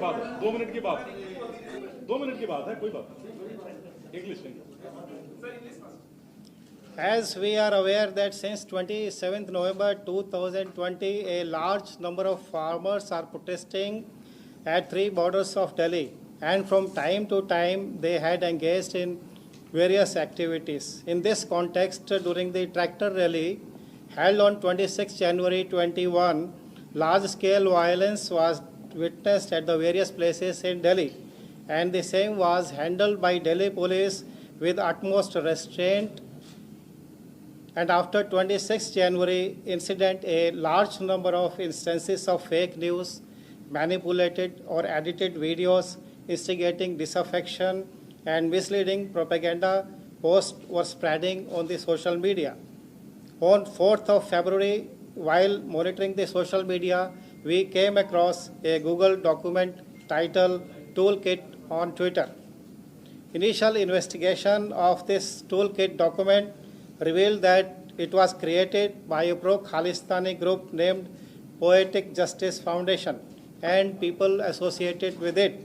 बात है, 2 मिनट की बात है, 2 मिनट की बात है, कोई बात नहीं। इंग्लिश में। As we are aware that since 27th November 2020, a large number of farmers are protesting at three borders of Delhi, and from time to time they had engaged in various activities. In this context, during the tractor rally held on 26 January 21, large-scale violence was witnessed at the various places in Delhi, and the same was handled by Delhi police with utmost restraint. And after 26 January incident, a large number of instances of fake news, manipulated or edited videos instigating disaffection and misleading propaganda posts were spreading on the social media. On 4th of February, while monitoring the social media, we came across a Google document titled Toolkit on Twitter. Initial investigation of this toolkit document revealed that it was created by a pro-Khalistani group named Poetic Justice Foundation and people associated with it.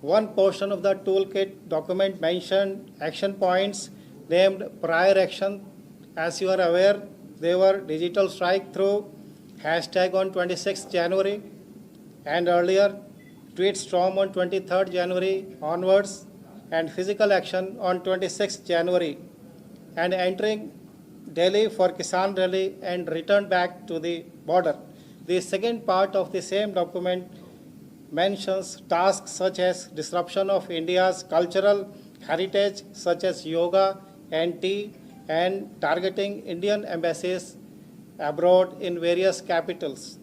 One portion of the toolkit document mentioned action points named prior action. As you are aware, they were digital strike through hashtag on 26th January and earlier, tweet storm on 23rd January onwards, and physical action on 26th January, and entering Delhi for Kisan Rally and return back to the border. The second part of the same document mentions tasks such as disruption of India's cultural heritage such as yoga and tea, and targeting Indian embassies abroad in various capitals.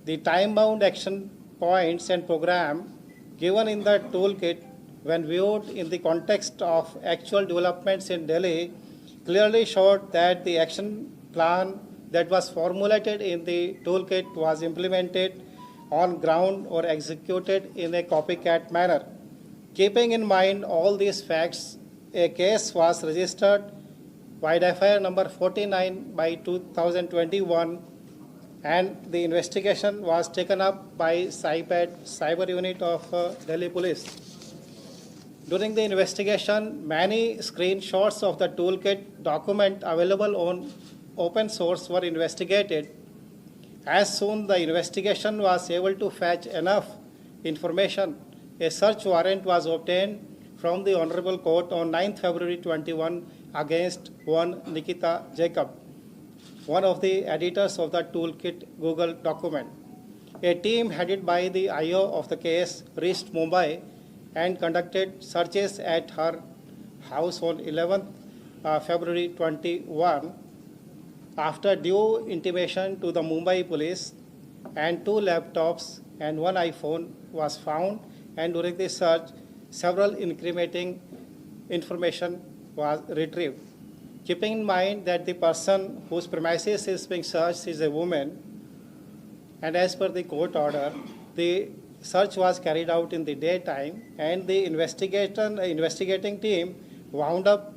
The time-bound action points and program given in the toolkit, when viewed in the context of actual developments in Delhi, clearly showed that the action plan that was formulated in the toolkit was implemented on ground or executed in a copycat manner. Keeping in mind all these facts, a case was registered by FIR number 49 by 2021, and the investigation was taken up by CyPAD, Cyber Unit of Delhi Police. During the investigation, many screenshots of the toolkit document available on open source were investigated. As soon the investigation was able to fetch enough information, a search warrant was obtained from the Honorable Court on 9th February 21 against one Nikita Jacob, one of the editors of the toolkit Google document. A team headed by the IO of the case reached Mumbai and conducted searches at her house on 11th February 21. After due intimation to the Mumbai police, and 2 laptops and 1 iPhone was found, and during the search, several incriminating information was retrieved. Keeping in mind that the person whose premises is being searched is a woman, and as per the court order, the search was carried out in the daytime, and the investigating team wound up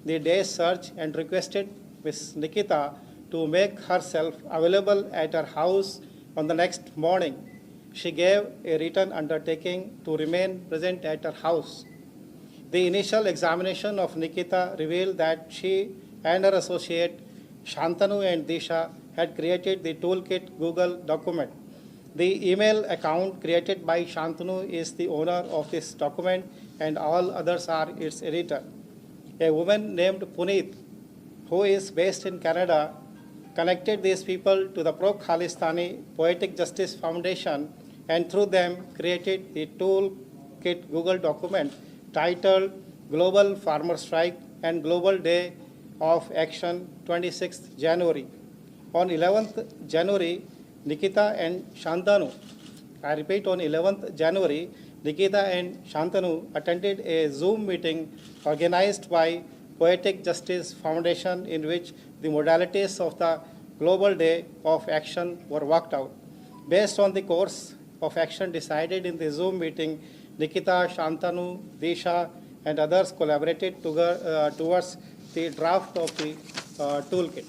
the day's search and requested Ms. Nikita to make herself available at her house on the next morning. She gave a written undertaking to remain present at her house. The initial examination of Nikita revealed that she and her associate Shantanu and Disha had created the toolkit Google document. The email account created by Shantanu is the owner of this document, and all others are its editor. A woman named Puneet, who is based in Canada, connected these people to the Pro-Khalistani Poetic Justice Foundation, and through them created the toolkit Google document titled Global Farmer Strike and Global Day of Action 26th January. On 11th January, Nikita and Shantanu, I repeat, on 11th January, Nikita and Shantanu attended a Zoom meeting organized by Poetic Justice Foundation, in which the modalities of the Global Day of Action were worked out. Based on the course of action decided in the Zoom meeting, Nikita, Shantanu, Disha, and others collaborated towards the draft of the toolkit.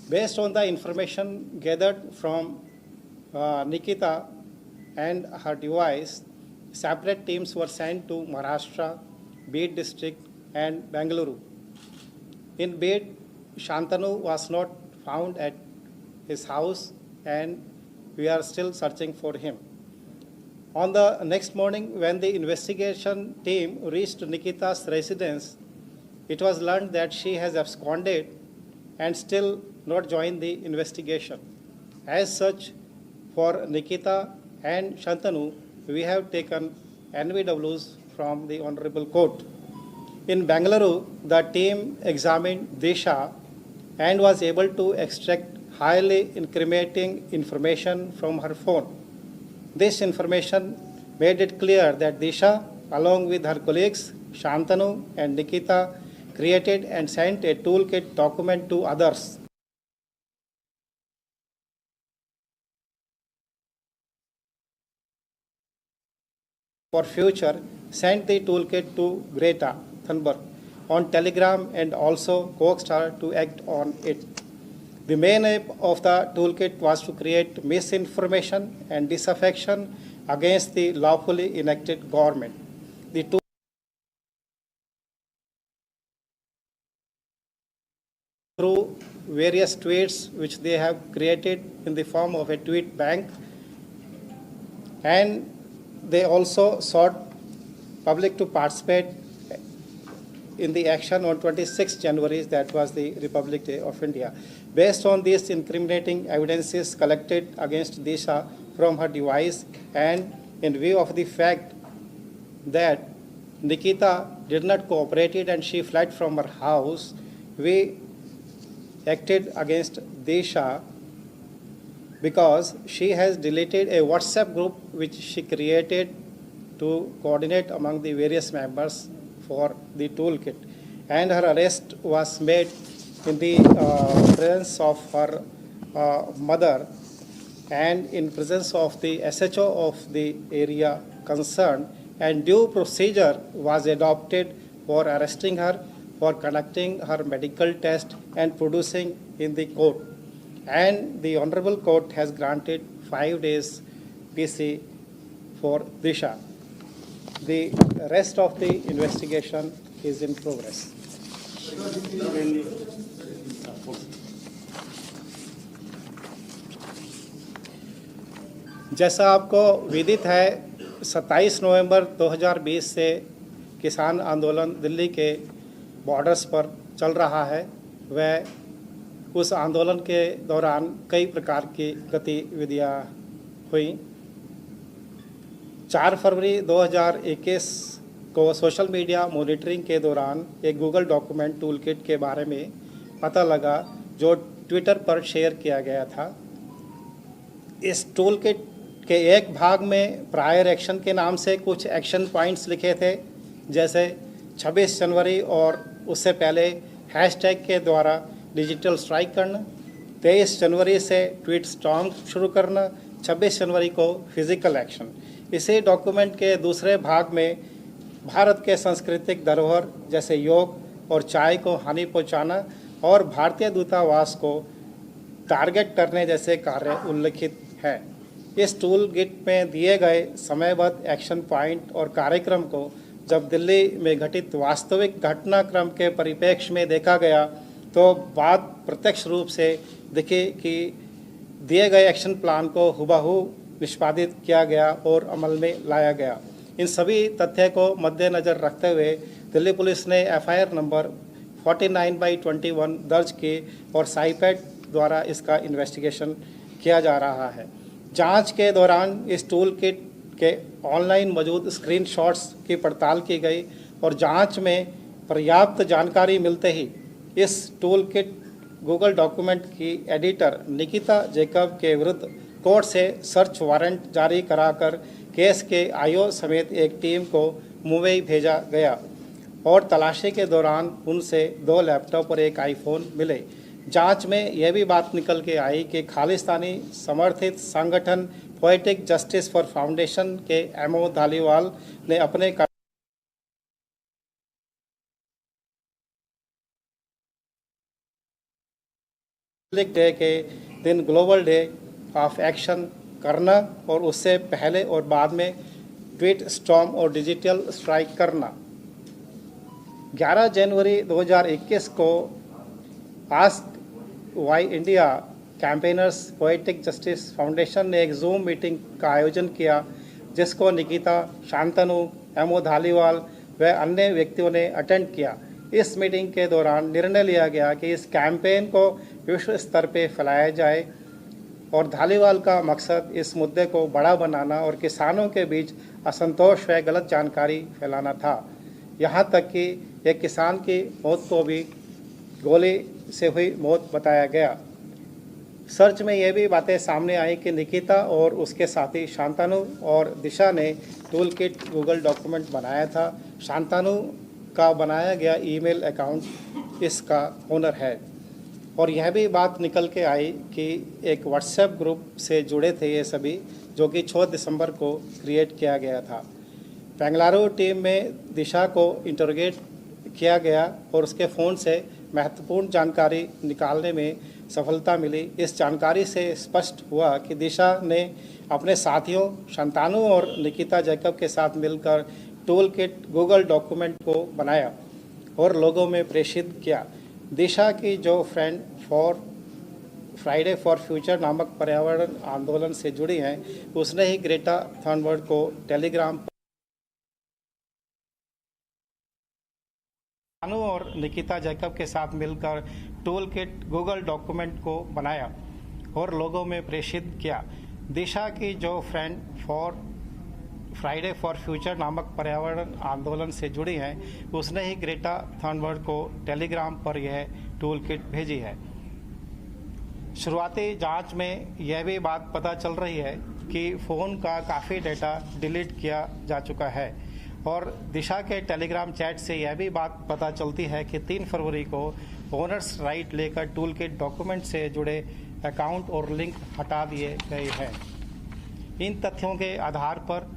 Based on the information gathered from Nikita and her device, separate teams were sent to Maharashtra, Bid district, and Bengaluru. In Bid, Shantanu was not found at his house, and we are still searching for him. On the next morning, when the investigation team reached Nikita's residence, it was learned that she has absconded and still not joined the investigation. As such, for Nikita and Shantanu, we have taken NVWs from the Honorable Court. In Bengaluru, the team examined Disha and was able to extract highly incriminating information from her phone. This information made it clear that Disha, along with her colleagues Shantanu and Nikita, created and sent a toolkit document to others. For future, sent the toolkit to Greta Thunberg on Telegram and also coaxed her to act on it. The main aim of the toolkit was to create misinformation and disaffection against the lawfully enacted government. The tool through various tweets which they have created in the form of a tweet bank, and they also sought public to participate in the action on 26 January, that was the Republic Day of India. Based on these incriminating evidences collected against Disha from her device, and in view of the fact that Nikita did not cooperate and she fled from her house, we acted against Disha because she has deleted a WhatsApp group which she created to coordinate among the various members for the toolkit. And her arrest was made in the presence of her mother and in presence of the SHO of the area concerned, and due procedure was adopted for arresting her, for conducting her medical test and producing in the court. And the Honorable Court has granted 5 days PC for Disha. The rest of the investigation is in progress. जैसा आपको विदित है, 27 नवंबर 2020 से किसान आंदोलन दिल्ली के borders पर चल रहा है। वह उस आंदोलन के दौरान कई प्रकार की गतिविधियां हुई। 4 फरवरी 2021 को सोशल मीडिया मॉनिटरिंग के दौरान एक गूगल डॉक्यूमेंट टूलकिट के बारे में पता लगा जो ट्विटर पर शेयर किया गया था। इस टूलकिट के एक भाग में प्रायर एक्शन के नाम से कुछ एक्शन पॉइंट्स लिखे थे, जैसे 26 जनवरी और उससे पहले हैशटैग के द्वारा डिजिटल स्ट्राइक करना, 23 जनवरी से ट्वीट स्टॉर्म शुरू करना, 26 जनवरी को फिजिकल एक्शन। इसी डॉक्यूमेंट के दूसरे भाग में भारत के सांस्कृतिक धरोहर जैसे योग और चाय को हानि पहुंचाना और भारतीय दूतावास को टारगेट करने जैसे कार्य उल्लिखित है। इस टूल किट में दिए गए समयबद्ध एक्शन पॉइंट और कार्यक्रम को जब दिल्ली में घटित वास्तविक घटनाक्रम के परिप्रेक्ष्य में देखा गया तो बात प्रत्यक्ष रूप से दिखी कि दिए गए एक्शन प्लान को हुबहू निष्पादित किया गया और अमल में लाया गया। इन सभी तथ्य को मद्देनज़र रखते हुए दिल्ली पुलिस ने FIR नंबर 49/21 दर्ज की और साइपैड द्वारा इसका इन्वेस्टिगेशन किया जा रहा है। जांच के दौरान इस टूल किट के ऑनलाइन मौजूद स्क्रीनशॉट्स की पड़ताल की गई और जांच में पर्याप्त जानकारी मिलते ही इस टूल किट गूगल डॉक्यूमेंट की एडिटर निकिता जैकब के विरुद्ध कोर्ट से सर्च वारंट जारी कराकर केस के IO समेत एक टीम को मुंबई भेजा गया और तलाशी के दौरान उनसे 2 लैपटॉप और एक iPhone मिले। जांच में यह भी बात निकल के आई कि खालिस्तानी समर्थित संगठन पोएटिक जस्टिस फॉर फाउंडेशन के MO धालीवाल ने अपने रिपब्लिक डे के दिन ग्लोबल डे ऑफ एक्शन करना और उससे पहले और बाद में ट्वीट स्टॉर्म और डिजिटल स्ट्राइक करना। 11 जनवरी 2021 को ask why India campaigners poetic justice foundation ने एक जूम मीटिंग का आयोजन किया, जिसको निकिता, शांतनु, एमओ धालीवाल व अन्य व्यक्तियों ने अटेंड किया। इस मीटिंग के दौरान निर्णय लिया गया कि इस कैंपेन को विश्व स्तर पर फैलाया जाए और धालीवाल का मकसद इस मुद्दे को बड़ा बनाना और किसानों के बीच असंतोष व गलत जानकारी फैलाना था। यहाँ तक कि एक किसान की मौत को भी गोली से हुई मौत बताया गया। सर्च में ये भी बातें सामने आई कि निकिता और उसके साथी शांतनु और दिशा ने टूल किट गूगल डॉक्यूमेंट बनाया था। शांतनु का बनाया गया ईमेल अकाउंट इसका ओनर है और यह भी बात निकल के आई कि एक व्हाट्सएप ग्रुप से जुड़े थे ये सभी, जो कि 6 दिसंबर को क्रिएट किया गया था। बेंगलुरु टीम में दिशा को इंटरोगेट किया गया और उसके फ़ोन से महत्वपूर्ण जानकारी निकालने में सफलता मिली। इस जानकारी से स्पष्ट हुआ कि दिशा ने अपने साथियों शांतनु और निकिता जैकब के साथ मिलकर टूल किट गूगल डॉक्यूमेंट को बनाया और लोगों में प्रेषित किया। दिशा की जो friend for Friday for future नामक पर्यावरण आंदोलन से जुड़ी हैं, उसने ही ग्रेटा थनबर्ग को टेलीग्राम शांतनु और निकिता जैकब के साथ मिलकर टूल किट गूगल डॉक्यूमेंट को बनाया और लोगों में प्रेषित किया। दिशा की जो friend for Friday for future नामक पर्यावरण आंदोलन से जुड़ी हैं, उसने ही ग्रेटा थनबर्ग को टेलीग्राम पर यह टूल किट भेजी है। शुरुआती जांच में यह भी बात पता चल रही है कि फ़ोन का काफ़ी डेटा डिलीट किया जा चुका है और दिशा के टेलीग्राम चैट से यह भी बात पता चलती है कि 3 फरवरी को ओनर्स राइट लेकर टूल किट डॉक्यूमेंट से जुड़े अकाउंट और लिंक हटा दिए गए हैं। इन तथ्यों के आधार पर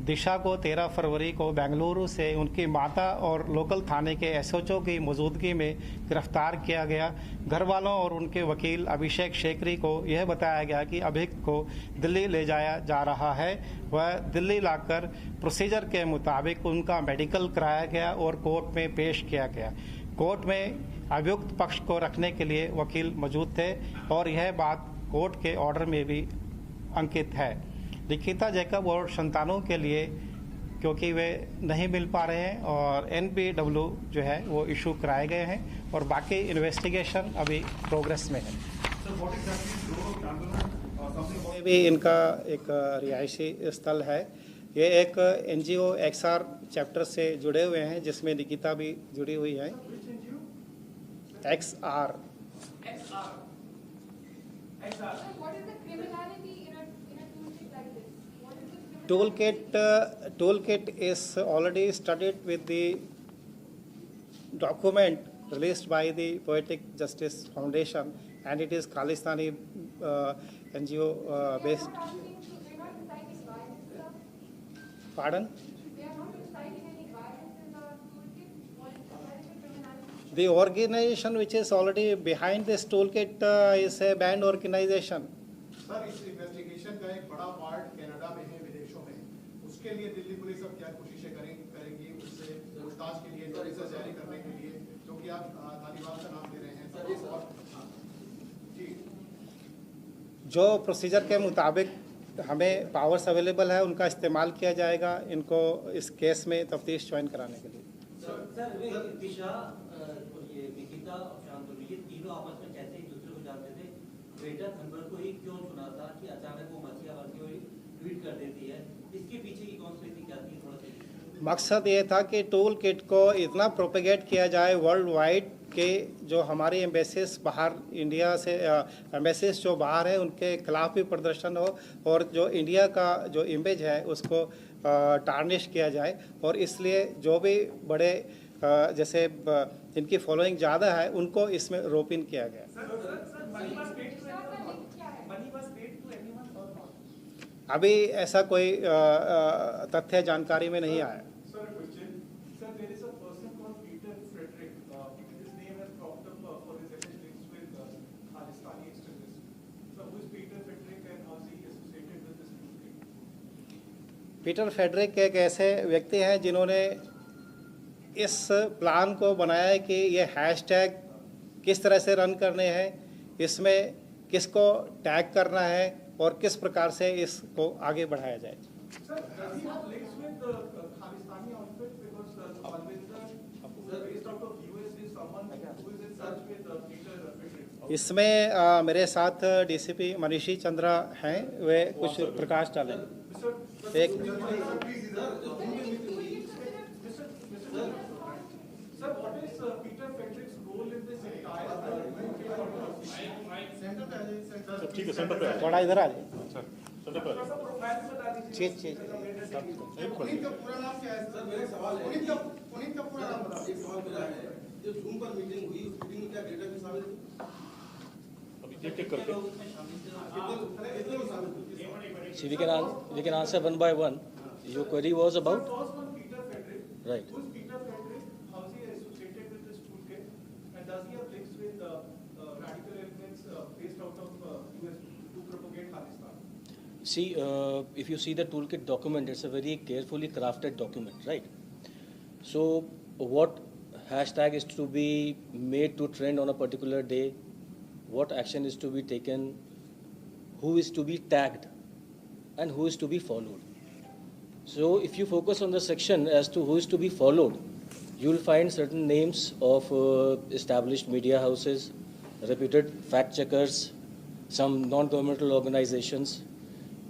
दिशा को 13 फरवरी को बेंगलुरु से उनकी माता और लोकल थाने के एसएचओ की मौजूदगी में गिरफ्तार किया गया। घर वालों और उनके वकील अभिषेक शेखरी को यह बताया गया कि अभियुक्त को दिल्ली ले जाया जा रहा है। वह दिल्ली लाकर प्रोसीजर के मुताबिक उनका मेडिकल कराया गया और कोर्ट में पेश किया गया। कोर्ट में अभियुक्त पक्ष को रखने के लिए वकील मौजूद थे और यह बात कोर्ट के ऑर्डर में भी अंकित है। निकिता जैकब और शांतनु के लिए क्योंकि वे नहीं मिल पा रहे हैं और NPW जो है वो इशू कराए गए हैं और बाकी इन्वेस्टिगेशन अभी प्रोग्रेस में है। ये भी इनका एक रिहायशी स्थल है। ये एक NGO XR चैप्टर से जुड़े हुए हैं, जिसमें निकिता भी जुड़ी हुई है। XR toolkit is already studied with the document released by the Poetic Justice Foundation, and it is Khalistani NGO based. Pardon? The organization which is already behind this toolkit is a banned organization. Sir, इस investigation का एक बड़ा part Canada में है, विदेशों में। उसके लिए दिल्ली पुलिस अब क्या कोशिशें करेगी उससे पूछताछ के लिए, नोटिस जारी करने के लिए, क्योंकि आप धालीवाल का नाम ले रहे हैं सर। और जी, जो प्रोसीजर के मुताबिक हमें पावर्स अवेलेबल है उनका इस्तेमाल किया जाएगा इनको इस केस में तफ्तीश ज्वाइन कराने के लिए। सर, दिशा और ये निकिता और शांतनु, ये तीनों आपस में कैसे एक दूसरे को जानते थे? ग्रेटा थनबर्ग को ही क्यों चुना था कि अचानक वो मछिया वर्ग को ट्वीट कर देती है? इसके पीछे की कॉन्स्पिरेसी क्या थी? थोड़ा सा मकसद ये था कि टूल किट को इतना प्रोपेगेट किया जाए वर्ल्ड वाइड के जो हमारी एम्बेसीज बाहर इंडिया से एम्बेसीज जो बाहर है उनके खिलाफ भी प्रदर्शन हो और जो इंडिया का जो इमेज है उसको टार्निश किया जाए। और इसलिए जो भी बड़े जैसे जिनकी फॉलोइंग ज़्यादा है उनको इसमें रोप इन किया गया। अभी ऐसा कोई तथ्य जानकारी में नहीं आया। पीटर फ्रेडरिक एक ऐसे व्यक्ति हैं जिन्होंने इस प्लान को बनाया है कि ये हैशटैग किस तरह से रन करने हैं, इसमें किसको टैग करना है और किस प्रकार से इसको आगे बढ़ाया जाए। Sir, does he have links with Khalistani outfit? Because Balwinder, based out of US, is someone who is in touch with Peter Friedrich. इसमें मेरे साथ डीसीपी मनीषी चंद्रा हैं, वे कुछ प्रकाश डालें। एक Sir, what is Peter Friedrich's role in this entire सब ठीक है, सेंटर पे आ जाओ। थोड़ा इधर आ जाए। अच्छा, सेंटर पे आ जाओ। चीज पुनीत का पूरा नाम क्या है सर? मेरा सवाल है पुनीत का पूरा नाम बताओ। एक सवाल मेरा है, जो जूम पर मीटिंग हुई उस मीटिंग में क्या डेटा भी शामिल थे? अभी एक करके कितने लोग शामिल थे? See, we can answer one by one. Your query was about? First one, Peter Friedrich. Right. Who is Peter Friedrich? How is he associated with this toolkit? And does he have links with radical elements based out of US to propagate Khalistan? See, if you see the toolkit document, it's a very carefully crafted document, right? So, what hashtag is to be made to trend on a particular day, what action is to be taken, who is to be tagged, and who is to be followed. So, if you focus on the section as to who is to be followed, you will find certain names of established media houses, reputed fact checkers, some non-governmental organizations,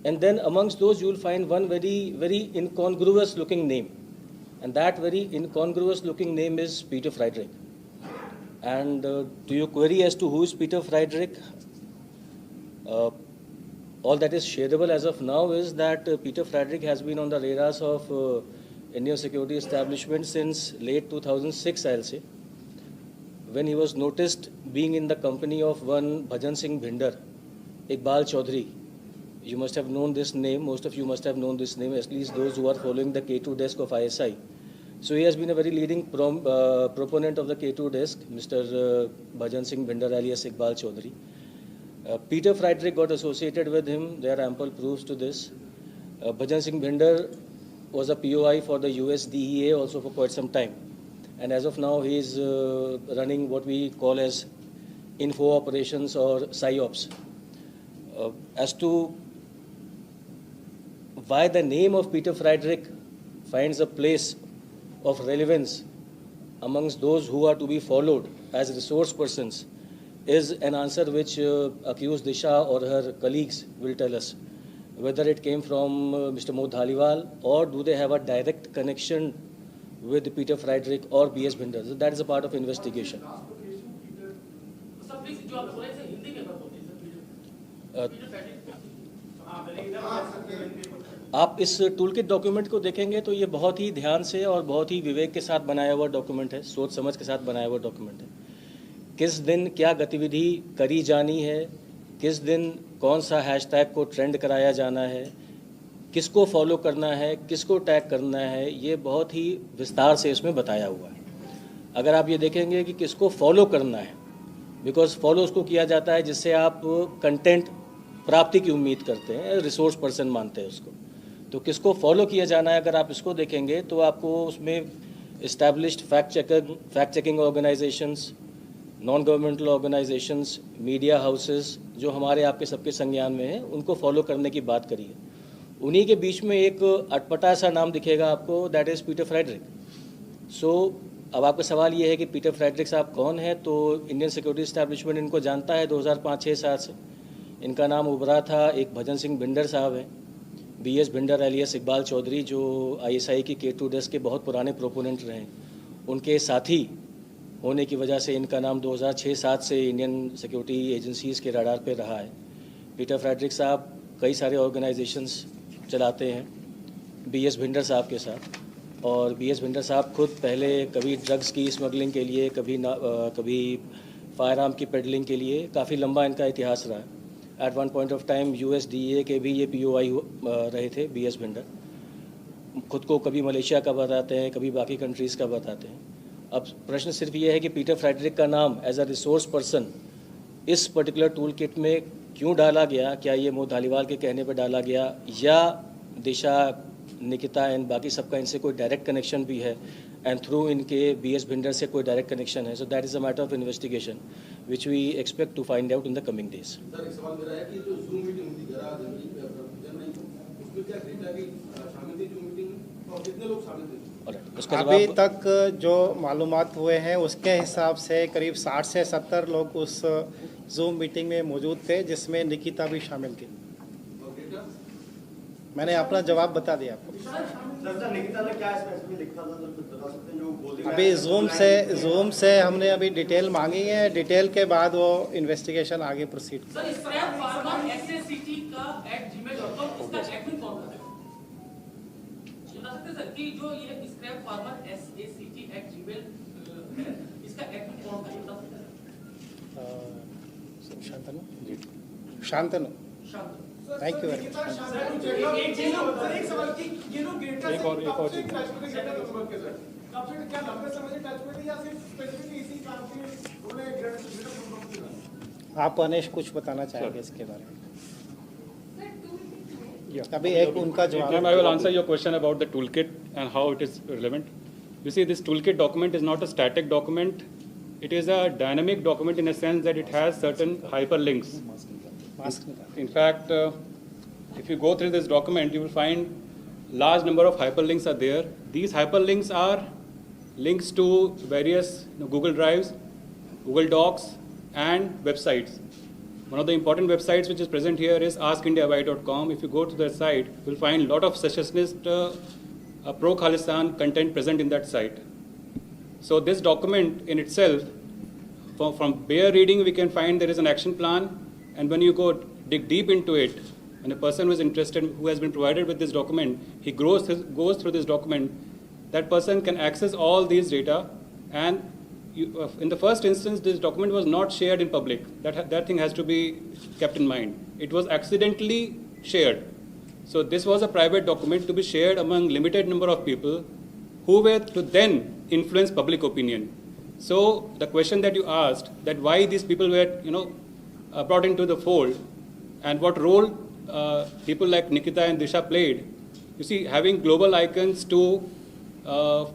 and then amongst those you will find one very, very incongruous looking name, and that very incongruous looking name is Peter Friedrich. And to your query as to who is Peter Friedrich, all that is shareable as of now is that Peter Friedrich has been on the radars of Indian security establishment since late 2006, I'll say, when he was noticed being in the company of one Bhajan Singh Bhinder, Iqbal Chaudhry. You must have known this name, most of you must have known this name, at least those who are following the K2 desk of ISI. So he has been a very leading proponent of the K2 desk, Mr. Bhajan Singh Bhinder alias Iqbal Chaudhry. Peter Friedrich got associated with him, there are ample proofs to this. Bhajan Singh Bhinder was a POI for the US DEA also for quite some time. And as of now, he is running what we call as info operations or PSYOPs. As to why the name of Peter Friedrich finds a place of relevance amongst those who are to be followed as resource persons is an answer which accused Disha or her colleagues will tell us. Whether it came from Mr. Mohd Dhaliwal or do they have a direct connection with Peter Friedrich or B.S. Bhinder. So that is a part of investigation. आप इस toolkit document को देखेंगे तो ये बहुत ही ध्यान से और बहुत ही विवेक के साथ बनाया हुआ डॉक्यूमेंट है, सोच समझ के साथ बनाया हुआ डॉक्यूमेंट है। किस दिन क्या गतिविधि करी जानी है, किस दिन कौन सा हैशटैग को ट्रेंड कराया जाना है, किसको फॉलो करना है, किसको टैग करना है, ये बहुत ही विस्तार से इसमें बताया हुआ है। अगर आप ये देखेंगे कि किसको फॉलो करना है, बिकॉज फॉलो उसको किया जाता है जिससे आप कंटेंट प्राप्ति की उम्मीद करते हैं, रिसोर्स पर्सन मानते हैं उसको। तो किसको फॉलो किया जाना है, अगर आप इसको देखेंगे तो आपको उसमें established fact checking organisations, non governmental organisations, media houses जो हमारे आपके सबके संज्ञान में हैं, उनको फॉलो करने की बात करी है। उन्हीं के बीच में एक अटपटा सा नाम दिखेगा आपको, दैट इज़ पीटर फ्रेडरिक। सो अब आपका सवाल ये है कि पीटर फ्रेडरिक साहब कौन है, तो इंडियन सिक्योरिटी इस्टेब्लिशमेंट इनको जानता है 2005-6-7 से। इनका नाम उभरा था, एक भजन सिंह भिंडर साहब हैं, बीएस भिंडर एलियस इकबाल चौधरी, जो आईएसआई की K2 डेस्क के बहुत पुराने प्रोपोनेंट रहे। उनके साथी होने की वजह से इनका नाम 2006-7 से इंडियन सिक्योरिटी एजेंसीज़ के रडार पे रहा है। पीटर फ्रेडरिक साहब कई सारे ऑर्गेनाइजेशंस चलाते हैं बीएस भिंडर साहब के साथ, और बीएस भिंडर साहब खुद पहले कभी ड्रग्स की स्मगलिंग के लिए, कभी फायर आर्म की पेडलिंग के लिए, काफ़ी लंबा इनका इतिहास रहा है। At one point of time USDA के भी ये POI रहे थे बीएस भिंडर। खुद को कभी मलेशिया का बताते हैं, कभी बाकी कंट्रीज़ का बताते हैं। अब प्रश्न सिर्फ ये है कि पीटर फ्रेडरिक का नाम एज अ रिसोर्स पर्सन इस पर्टिकुलर टूल किट में क्यों डाला गया, क्या ये मोहद धालीवाल के कहने पर डाला गया या दिशा निकिता एंड बाकी सबका इनसे कोई डायरेक्ट कनेक्शन भी है, एंड थ्रू इनके BS भिंडर से कोई डायरेक्ट कनेक्शन है. So that is a matter of investigation which we expect to find out in the coming days. Sir एक सवाल मेरा है कि जो जूम मीटिंग हुई 11 जनवरी को, उसमें क्या डेटा भी शामिल थी जूम मीटिंग में, और कितने लोग शामिल थे? उसका अभी जवाब तक जो मालूमात हुए हैं उसके हिसाब से करीब 60 से 70 लोग उस जूम मीटिंग में मौजूद थे, जिसमें निकिता भी शामिल थी. और डेटा मैंने अपना जवाब बता दिया आपको. निकिता ने क्या स्पेसिफिकली लिखा था, सर कुछ बता सकते हैं जो बोल अभी जूम से हमने अभी डिटेल मांगी है. डिटेल के बाद वो इन्वेस्टिगेशन आगे proceed. Sir scrap farmer SACT का @gmail.com इसका एडमिन कौन था? ये बता सकते हैं सर कि जो ये स्क्रैप फार्मर SACT @gmail है, इसका एडमिन कौन था? ये बता सकते हैं? शांतनु शांत थैंक यू वेरी मच. एक सवाल कि ये लोग डेटा एक और चीज. कब से क्या लंबे समय से टच में थे या सिर्फ स्पेसिफिकली इसी काम के उन्होंने ग्रेड आप अनेश कुछ बताना चाहेंगे इसके बारे में? Yeah. अभी एक उनका जवाब. Ma'am, I will answer your question about the toolkit and how it is relevant. You see, this toolkit document is not a static document. It is a dynamic document in a sense that it has certain hyperlinks. Mask निकाल. In fact, if you go through this document, you will find large number of hyperlinks are there. These hyperlinks are links to various Google Drives, Google Docs, and websites. One of the important websites which is present here is askindiawhy.com. If you go to their site, you will find a lot of secessionist, pro-Khalistan content present in that site. So this document in itself, from bare reading, we can find there is an action plan. And when you go dig deep into it, when a person who is interested, who has been provided with this document, he goes through this document, that person can access all these data. And in the first instance, this document was not shared in public. That thing has to be kept in mind. It was accidentally shared. So this was a private document to be shared among limited number of people who were to then influence public opinion. So the question that you asked, that why these people were, brought into the fold, and what role people like Nikita and Disha played. You see, having global icons to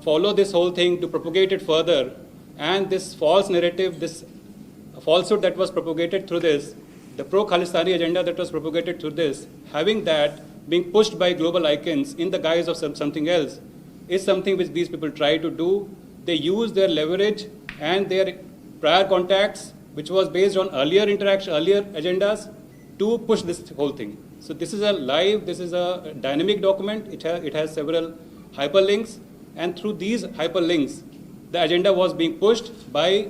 follow this whole thing, to propagate it further, and this false narrative, this falsehood that was propagated through this, the pro-Khalistani agenda that was propagated through this, having that being pushed by global icons in the guise of something else, is something which these people try to do. They use their leverage and their prior contacts, which was based on earlier interaction, earlier agendas, to push this whole thing. So this is a dynamic document. It has several hyperlinks, and through these hyperlinks, the agenda was being pushed by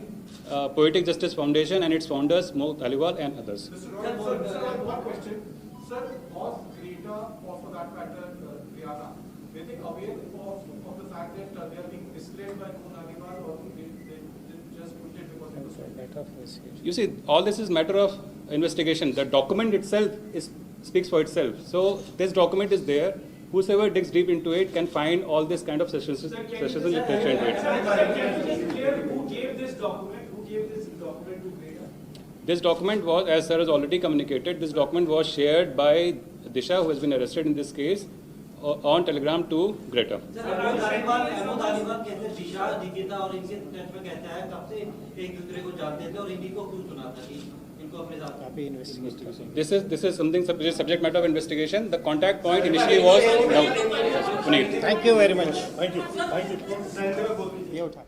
Poetic Justice Foundation and its founders, Mo Taliwal and others. Sir, one question. Sir, was Greta, or for that matter, Rihanna, they think aware of the fact that they are being displayed by Mo Taliwal, or they just put it because it was You see, all this is matter of investigation. The document itself speaks for itself. So this document is there. Whosoever digs deep into it can find all this kind of sessions literature into it. Can you just clear who gave this document? Who gave this document to Greta? This document was, as sir has already communicated, this document was shared by Disha, who has been arrested in this case, on Telegram to Greta. अमो Taliban कहते हैं दिशा, निकिता और इनके touch में कहता है कब से एक दूसरे को जानते थे और इन्हीं को क्यों चुना था कि इनको अपने साथ. अभी investigation. This is something subject matter of investigation. The contact point initially was Puneet. Thank you very much. Thank you. ये उठा.